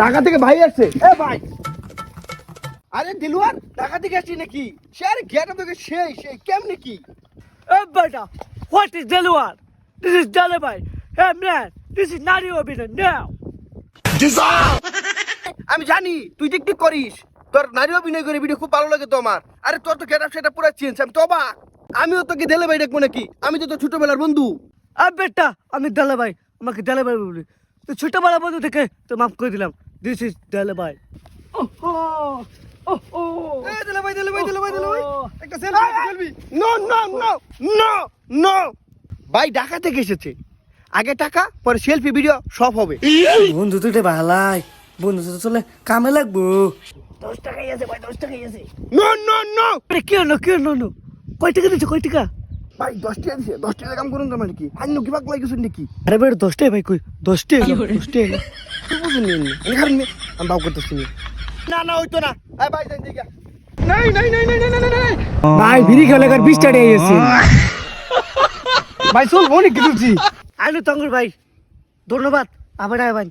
ঢাকা থেকে ভাই আসছে। এ ভাই, আরে দিলওয়ার ঢাকা থেকে আসছি নাকি? সে আরে গেটা তোকে সেই কেমনে কি? Hey, brother, what is Delaware? This is Delaware. Hey, man, this is not your business now. আমি জানি তুই টিকটিক করিস, তোর নারী অভিনয় করে ভিডিও খুব ভালো লাগে তো আমার। আরে তোর তো গেট আপ সেটা পুরো চেঞ্জ। আমি তো অবাক। আমিও তোকে দেলে ভাই ডাকবো নাকি? আমি তো তোর ছোটবেলার বন্ধু। Hey, বেটা, আমি Delaware. আমাকে Delaware বলি। তো ছোটবেলা বন্ধু থেকে তো মাফ করে দিলাম। This is Delaware. এ দেলে ভাই একটা সেলফি। নো ভাই ঢাকা থেকে এসেছে, আগে টাকা পরে সেলফি ভিডিও সব হবে। বন্ধু তুই ভালাই বন্ধু তো চলে কামে লাগবো। 10 টাকাই আছে ভাই, 10 টাকাই আছে। নো আরে কি হলো কয় টাকা দিচ্ছ, কয় টাকা? ভাই 10 টাকা দিছে, 10 টাকা কাম করুন মানে কি? আন্য কি বাক লাগিস নাকি? আরে বেটা 10 টাকা ভাই, কই 10 টাকা 10 টাকা। তুই বুঝুন নি আমি খারাপ নি, আমি বাউ করতেছি না হইতো না। এই ভাই যাই দিগা। নাই ভাই বিড়ি খেলে কার 20 টাকা আছে। ভাই চল অনেক কিছু। আইলো তঙ্গুর ভাই, ধন্যবাদ। আবার আয় ভাই।